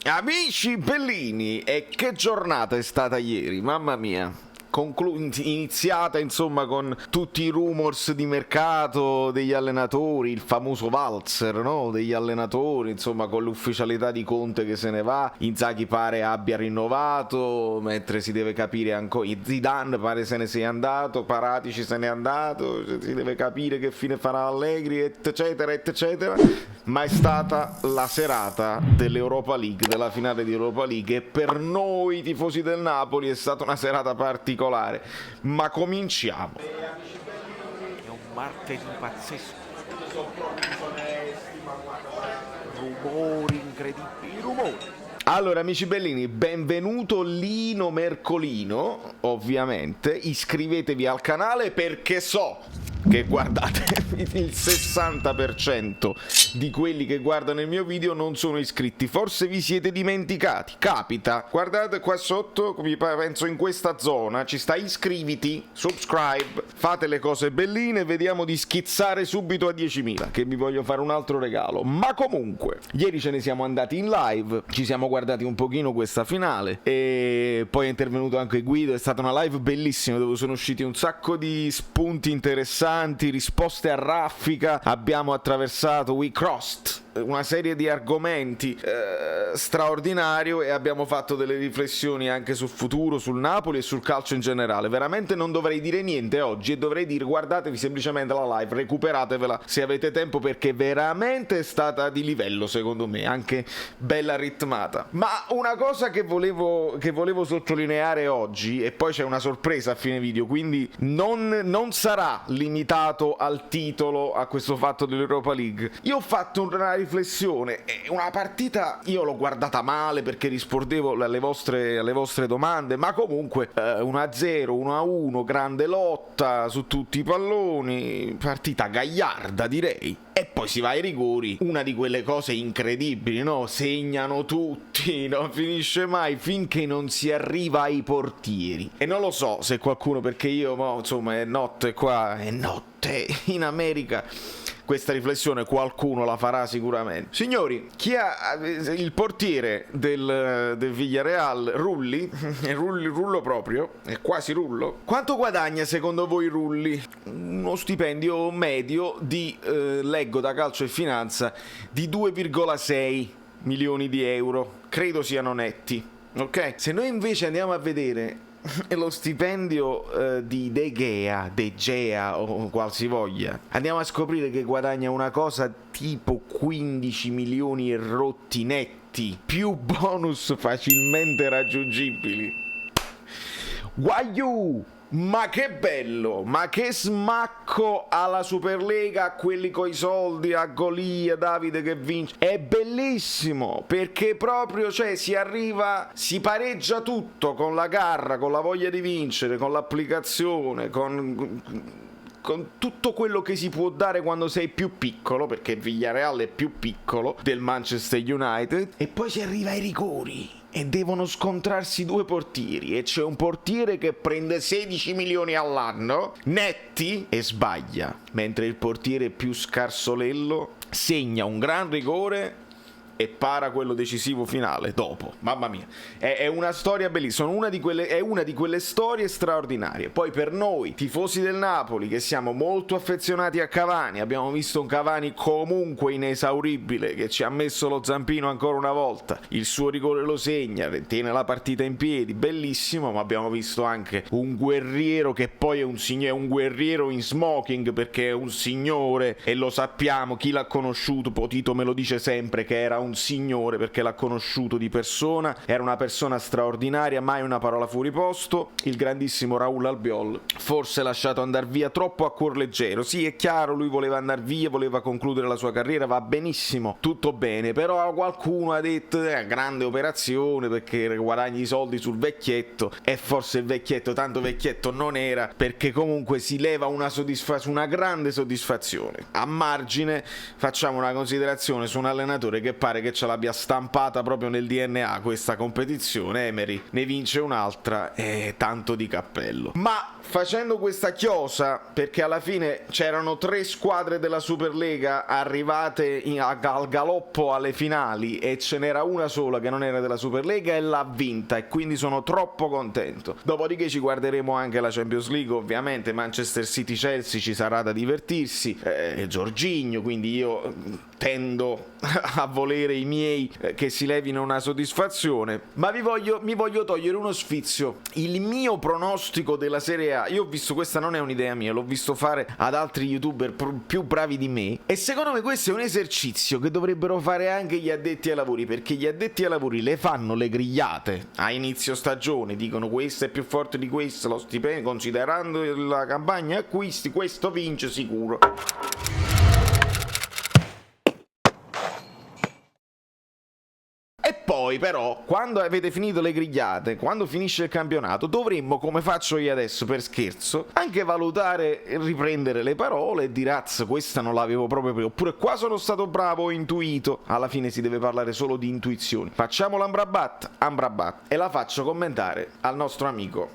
Amici bellini, e che giornata è stata ieri, mamma mia. Iniziata insomma con tutti i rumors di mercato degli allenatori, il famoso valzer, no? Degli allenatori, insomma, con l'ufficialità di Conte che se ne va. Inzaghi pare abbia rinnovato, mentre si deve capire ancora. Zidane pare se ne sia andato, Paratici se n'è andato, si deve capire che fine farà Allegri, eccetera eccetera. Ma è stata la serata dell'Europa League, della finale di Europa League, e per noi tifosi del Napoli è stata una serata particolare. Ma cominciamo. È un martedì pazzesco. Rumori incredibili, rumori. Allora, amici bellini, benvenuto Lino Mercolino, ovviamente. Iscrivetevi al canale perché so che guardate il 60% di quelli che guardano il mio video non sono iscritti. Forse vi siete dimenticati, capita. Guardate qua sotto, penso in questa zona ci sta iscriviti, subscribe, fate le cose belline, vediamo di schizzare subito a 10.000, che vi voglio fare un altro regalo. Ma comunque, ieri ce ne siamo andati in live, ci siamo guardati un pochino questa finale e poi è intervenuto anche Guido. È stata una live bellissima dove sono usciti un sacco di spunti interessanti, risposte a raffica, abbiamo attraversato, we crossed una serie di argomenti straordinario, e abbiamo fatto delle riflessioni anche sul futuro, sul Napoli e sul calcio in generale. Veramente non dovrei dire niente oggi e dovrei dire guardatevi semplicemente la live, recuperatevela se avete tempo, perché veramente è stata di livello, secondo me, anche bella ritmata. Ma una cosa che volevo sottolineare oggi, e poi c'è una sorpresa a fine video, quindi non sarà limitato al titolo, a questo fatto dell'Europa League. Io ho fatto una riflessione, una partita io l'ho guardata male perché rispondevo alle vostre domande, ma comunque 1-0, 1-1, grande lotta su tutti i palloni, partita gagliarda direi. E poi si va ai rigori, una di quelle cose incredibili, no? Segnano tutti, non finisce mai finché non si arriva ai portieri. E non lo so se qualcuno, perché io, insomma, è notte qua, è notte in America. Questa riflessione qualcuno la farà sicuramente. Signori, chi ha il portiere del Villarreal, Rullo proprio, è quasi Rullo. Quanto guadagna secondo voi Rulli? Uno stipendio medio di, leggo da Calcio e Finanza, di 2,6 milioni di euro. Credo siano netti, ok? Se noi invece andiamo a vedere lo stipendio di De Gea o qualsivoglia, andiamo a scoprire che guadagna una cosa tipo 15 milioni e rotti netti, più bonus facilmente raggiungibili. Guaiù! Ma che bello, ma che smacco alla Superlega, a quelli coi soldi, a Golia, Davide che vince. È bellissimo, perché proprio, cioè, si pareggia tutto con la garra, con la voglia di vincere, con l'applicazione, con tutto quello che si può dare quando sei più piccolo, perché Villarreal è più piccolo del Manchester United, e poi si arriva ai rigori e devono scontrarsi due portieri, e c'è un portiere che prende 16 milioni all'anno netti e sbaglia, mentre il portiere più scarsolello segna un gran rigore e para quello decisivo finale dopo. Mamma mia, è una storia bellissima, è una di quelle storie straordinarie. Poi per noi tifosi del Napoli, che siamo molto affezionati a Cavani, abbiamo visto un Cavani comunque inesauribile, che ci ha messo lo zampino ancora una volta, il suo rigore lo segna, tiene la partita in piedi, bellissimo. Ma abbiamo visto anche un guerriero che poi è un guerriero in smoking, perché è un signore, e lo sappiamo, chi l'ha conosciuto, Potito me lo dice sempre che era un signore perché l'ha conosciuto di persona, era una persona straordinaria, mai una parola fuori posto, il grandissimo Raul Albiol, forse lasciato andare via troppo a cuor leggero. Sì, è chiaro, lui voleva andare via, voleva concludere la sua carriera, va benissimo, tutto bene, però qualcuno ha detto grande operazione perché guadagni i soldi sul vecchietto, e forse il vecchietto tanto vecchietto non era, perché comunque si leva una grande soddisfazione. A margine facciamo una considerazione su un allenatore che pare che ce l'abbia stampata proprio nel DNA questa competizione. Emery ne vince un'altra e tanto di cappello. Ma facendo questa chiosa, perché alla fine c'erano 3 squadre della Superlega arrivate al galoppo alle finali e ce n'era una sola che non era della Superlega e l'ha vinta, e quindi sono troppo contento. Dopodiché ci guarderemo anche la Champions League, ovviamente Manchester City-Chelsea, ci sarà da divertirsi, Jorginho, quindi io tendo a volere i miei che si levino una soddisfazione. Ma mi voglio togliere uno sfizio. Il mio pronostico della Serie A, io ho visto, questa non è un'idea mia, l'ho visto fare ad altri youtuber più bravi di me, e secondo me questo è un esercizio che dovrebbero fare anche gli addetti ai lavori, perché gli addetti ai lavori le fanno le grigliate a inizio stagione, dicono questo è più forte di questo, lo stipendio, considerando la campagna acquisti, questo vince sicuro. E poi però, quando avete finito le grigliate, quando finisce il campionato, dovremmo, come faccio io adesso per scherzo, anche valutare e riprendere le parole e dire questa non l'avevo proprio presa, oppure qua sono stato bravo, ho intuito. Alla fine si deve parlare solo di intuizioni. Facciamo l'Amrabat, e la faccio commentare al nostro amico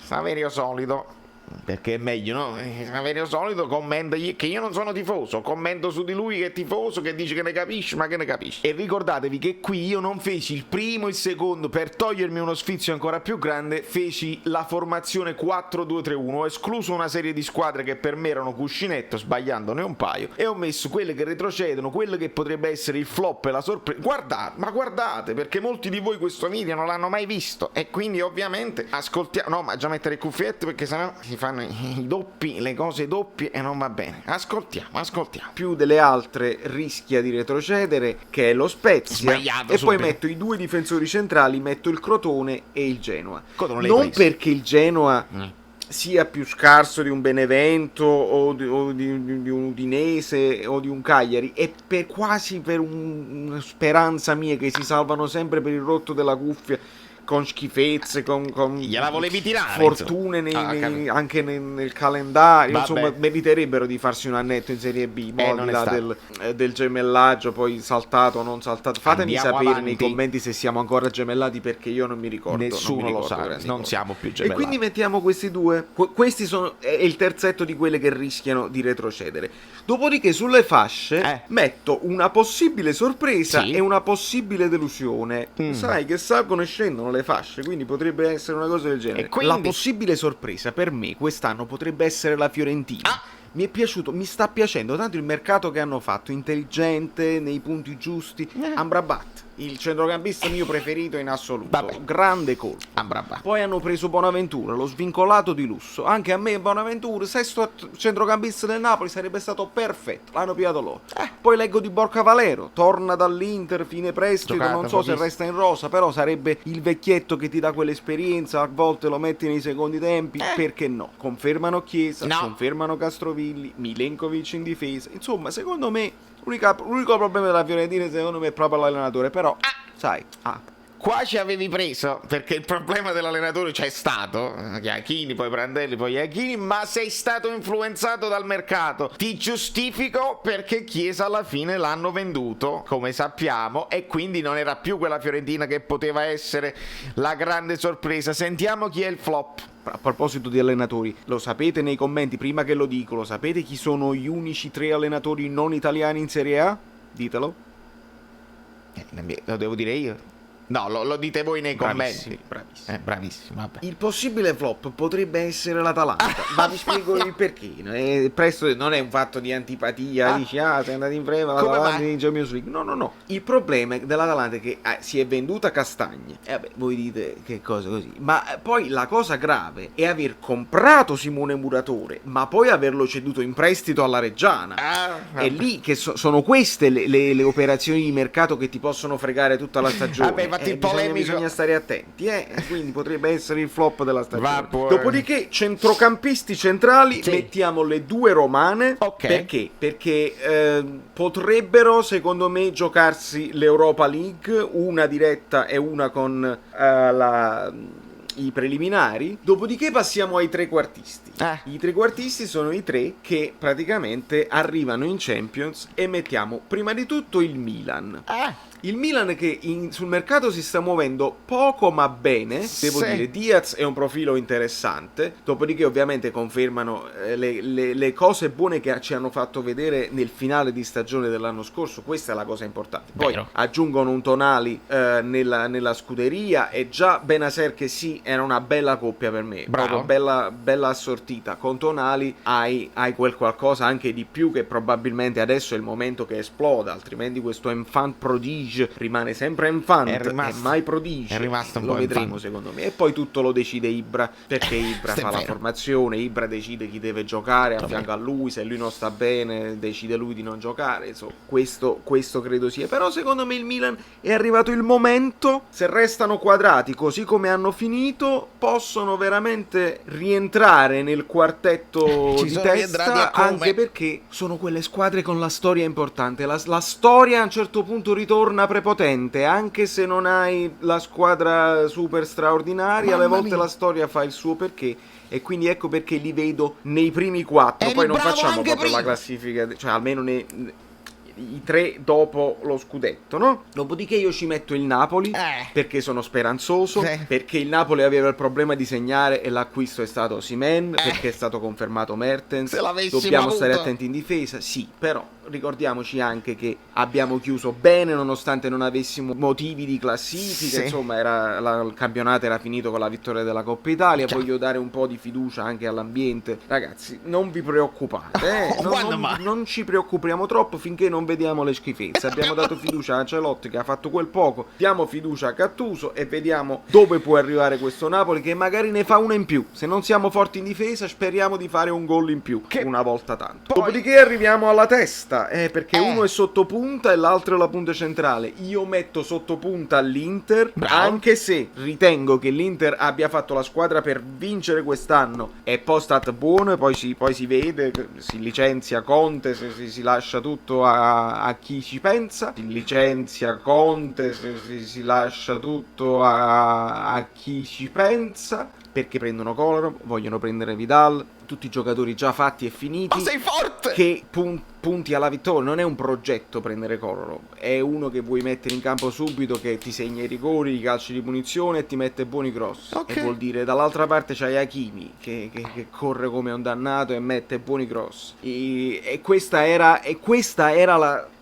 Saverio Solito, perché è meglio, no? Saverio Solito commenta che io non sono tifoso, commento su di lui che è tifoso, che dice che ne capisce, ma che ne capisce. E ricordatevi che qui io non feci il primo e il secondo, per togliermi uno sfizio ancora più grande, feci la formazione 4-2-3-1, ho escluso una serie di squadre che per me erano cuscinetto, sbagliandone un paio, e ho messo quelle che retrocedono, quelle che potrebbe essere il flop e la sorpresa. Guardate, perché molti di voi questo video non l'hanno mai visto, e quindi ovviamente ascoltiamo, no, ma già mettere il cuffietto, perché sennò si fanno i doppi, le cose doppie e non va bene. Ascoltiamo. Più delle altre rischia di retrocedere, che è lo Spezia. Sbagliato e subito. poi metto i 2 difensori centrali, metto il Crotone e il Genoa. Crotone non perché il Genoa sia più scarso di un Benevento o di un Udinese o di un Cagliari, è quasi per una speranza mia che si salvano sempre per il rotto della cuffia, con schifezze, con gliela volevi tirare, fortune anche nel calendario. Vabbè. Insomma, meriterebbero di farsi un annetto in Serie B, al non di è là stato. del gemellaggio, poi saltato o non saltato. Fatemi Andiamo sapere avanti. nei commenti se siamo ancora gemellati, perché io non mi ricordo. Nessuno non mi lo ricordo sa, grandi non cose. siamo più E gemellati. quindi mettiamo questi due. Questi sono è il terzetto di quelle che rischiano di retrocedere. Dopodiché sulle fasce metto una possibile sorpresa Sì. e una possibile delusione. Sai che salgono e scendono le fasce, quindi potrebbe essere una cosa del genere. E quindi? La possibile sorpresa per me quest'anno potrebbe essere la Fiorentina. Mi è piaciuto, mi sta piacendo tanto il mercato che hanno fatto, intelligente, nei punti giusti. Amrabat, il centrocampista mio preferito in assoluto. Vabbè. Grande colpo. Amrabat. Poi hanno preso Bonaventura, lo svincolato di lusso. Anche a me Bonaventura, sesto centrocampista del Napoli, sarebbe stato perfetto. L'hanno pigliato loro. Poi leggo di Borca Valero, torna dall'Inter, fine prestito, Giocata, non so se pochissimo. resta in rosa, però sarebbe il vecchietto che ti dà quell'esperienza, a volte lo metti nei secondi tempi, perché no? Confermano Chiesa, No. confermano Castrovilli, Milenkovic in difesa. Insomma, secondo me l'unico problema della Fiorentina secondo me è proprio l'allenatore, però sai, Qua ci avevi preso, perché il problema dell'allenatore c'è stato, Iachini, poi Prandelli, poi Iachini, ma sei stato influenzato dal mercato. Ti giustifico perché Chiesa alla fine l'hanno venduto, come sappiamo, e quindi non era più quella Fiorentina che poteva essere la grande sorpresa. Sentiamo chi è il flop. a proposito di allenatori, lo sapete nei commenti, prima che lo dico, lo sapete chi sono gli unici 3 allenatori non italiani in Serie A? Ditelo. Lo devo dire io? No, lo dite voi nei commenti. Bravissimi. Bravissimo, vabbè. Il possibile flop potrebbe essere l'Atalanta, ma vi spiego il perché. Presto non è un fatto di antipatia, dici sei andato in freva l'Atalanta in Champions League. No. Il problema dell'Atalanta è che si è venduta Castagne. E vabbè, voi dite che cosa così. Ma poi la cosa grave è aver comprato Simone Muratore, ma poi averlo ceduto in prestito alla Reggiana. È lì che sono queste le operazioni di mercato che ti possono fregare tutta la stagione. Vabbè, infatti il polemico... bisogna stare attenti, quindi potrebbe essere il flop della stagione. Va, Dopodiché centrocampisti centrali, mettiamo le 2 romane. Ok. Perché? Perché potrebbero secondo me giocarsi l'Europa League, una diretta e una con i preliminari. Dopodiché passiamo ai trequartisti. I trequartisti sono i 3 che praticamente arrivano in Champions, e mettiamo prima di tutto il Milan. Il Milan che sul mercato si sta muovendo poco ma bene, devo Sì. dire. Diaz è un profilo interessante, dopodiché ovviamente confermano le cose buone che ci hanno fatto vedere nel finale di stagione dell'anno scorso. Questa è la cosa importante. Poi Vero. aggiungono un Tonali nella scuderia, e già Benacer che sì, era una bella coppia per me, Bravo. proprio bella assortita. Con Tonali hai quel qualcosa anche di più, che probabilmente adesso è il momento che esploda, altrimenti questo enfant prodige rimane sempre enfant È e rimasto- mai prodige. è rimasto un Lo po' vedremo enfant. secondo me. E poi tutto lo decide Ibra, perché Ibra Questo è fa la vero. formazione, Ibra decide chi deve giocare a Vabbè. fianco a lui, se lui non sta bene decide lui di non giocare. Insomma, questo credo sia. Però secondo me il Milan è arrivato il momento, se restano quadrati così come hanno finito, possono veramente rientrare nel quartetto Ci di sono rientrati testa, e come? anche perché sono quelle squadre con la storia importante. La storia a un certo punto ritorna prepotente, anche se non hai la squadra super straordinaria, alle Mamma volte mia. la storia fa il suo perché. E quindi ecco perché li vedo nei primi 4. Eri Poi non bravo facciamo anche proprio la prima. classifica, cioè almeno i 3 dopo lo scudetto, no? Dopodiché io ci metto il Napoli, perché sono speranzoso, Sì. perché il Napoli aveva il problema di segnare e l'acquisto è stato Osimhen, perché è stato confermato Mertens. Se l'avessimo Dobbiamo stare avuto. attenti in difesa, sì, però ricordiamoci anche che abbiamo chiuso bene nonostante non avessimo motivi di classifica, Sì. insomma il campionato era finito con la vittoria della Coppa Italia. Già. Voglio dare un po' di fiducia anche all'ambiente. Ragazzi, non vi preoccupate, Quando mai? non ci preoccupiamo troppo finché non vediamo le schifezze. Abbiamo dato fiducia a Ancelotti che ha fatto quel poco, diamo fiducia a Gattuso e vediamo dove può arrivare questo Napoli, che magari ne fa una in più. Se non siamo forti in difesa speriamo di fare un gol in più, una volta tanto. Poi- Dopodiché arriviamo alla testa, perché uno è sotto punta e l'altro è la punta centrale. Io metto sotto punta l'Inter, Bravo. anche se ritengo che l'Inter abbia fatto la squadra per vincere quest'anno. È post-at buono, e poi si vede, si licenzia Conte, si lascia tutto a chi ci pensa. Si licenzia Conte, si lascia tutto a chi ci pensa. Perché prendono Kolarov, vogliono prendere Vidal, tutti i giocatori già fatti e finiti. Ma sei forte! Che punti alla vittoria. Non è un progetto prendere Kolarov, è uno che vuoi mettere in campo subito, che ti segna i rigori, i calci di punizione e ti mette buoni cross. Ok. E vuol dire dall'altra parte c'hai Hakimi che corre come un dannato e mette buoni cross. E questa era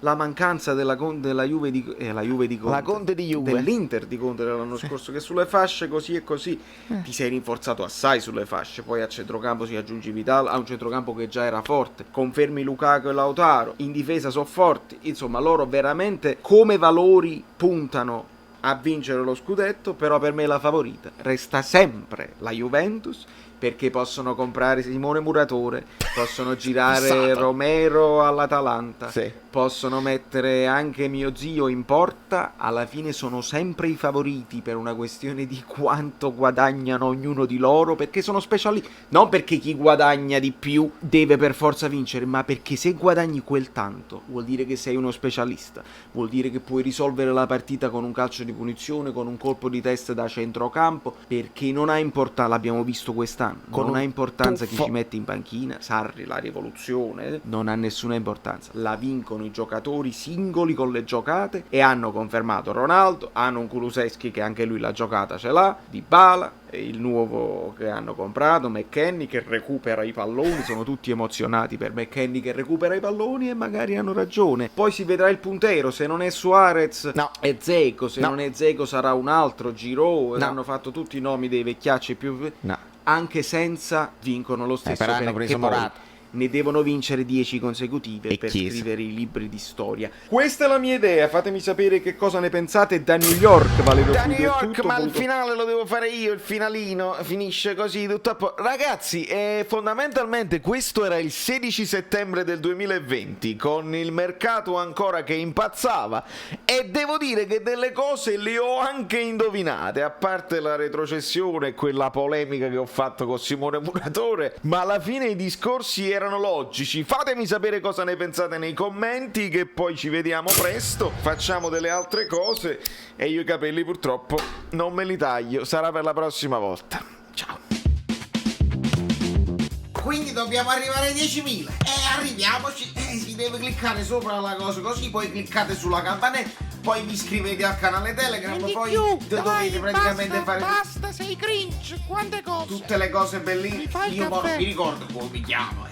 la mancanza della Juve di Conte. La Conte di Juve. Dell'Inter di Conte dell'anno scorso, che sulle fasce così e così ti sei rinforzato assai sulle fasce. Poi a centrocampo si aggiungi Vidal, a un centrocampo che già era forte, confermi Lukaku e Lautaro, in difesa sono forti. Insomma, loro veramente come valori puntano a vincere lo scudetto. Però per me la favorita resta sempre la Juventus, perché possono comprare Simone Muratore, possono girare Fissato. Romero all'Atalanta, Sì. possono mettere anche mio zio in porta. Alla fine sono sempre i favoriti, per una questione di quanto guadagnano ognuno di loro, perché sono speciali. Non perché chi guadagna di più deve per forza vincere, ma perché se guadagni quel tanto vuol dire che sei uno specialista, vuol dire che puoi risolvere la partita con un calcio di punizione, con un colpo di testa da centrocampo, perché non ha importanza, l'abbiamo visto quest'anno, Con non un ha importanza chi tuffo. ci mette in panchina. Sarri, la rivoluzione, non ha nessuna importanza, la vincono i giocatori singoli con le giocate, e hanno confermato Ronaldo, hanno un Kulusevski che anche lui la giocata ce l'ha, Dybala, e il nuovo che hanno comprato, McKennie, che recupera i palloni. Sono tutti emozionati per McKennie che recupera i palloni, e magari hanno ragione. Poi si vedrà il puntero, se non è Suarez No. è Dzeko, se No. non è Dzeko sarà un altro, Giroud. No. Hanno fatto tutti i nomi dei vecchiacci più... No. Anche senza vincono lo stesso, però hanno perché preso poi Morata. ne devono vincere 10 consecutive E per Chiesa. scrivere i libri di storia. Questa è la mia idea, fatemi sapere che cosa ne pensate. Da New York, Valerio Da Studio, New è York, tutto, ma il voluto- finale lo devo fare io, il finalino finisce così tutto a po'. Ragazzi, fondamentalmente questo era il 16 settembre del 2020, con il mercato ancora che impazzava, e devo dire che delle cose le ho anche indovinate, a parte la retrocessione e quella polemica che ho fatto con Simone Muratore, ma alla fine i discorsi erano logici. Fatemi sapere cosa ne pensate nei commenti, che poi ci vediamo presto, facciamo delle altre cose, e io i capelli purtroppo non me li taglio, sarà per la prossima volta. Ciao. Quindi dobbiamo arrivare ai 10.000. Arriviamoci. Si deve cliccare sopra la cosa così, poi cliccate sulla campanella. poi vi iscrivete al canale Telegram, E di poi più, dovete dai, praticamente basta, fare basta, sei cringe, quante cose. tutte le cose bellissime. Mi fai il Io mo non caffè. mi ricordo come mi chiamo.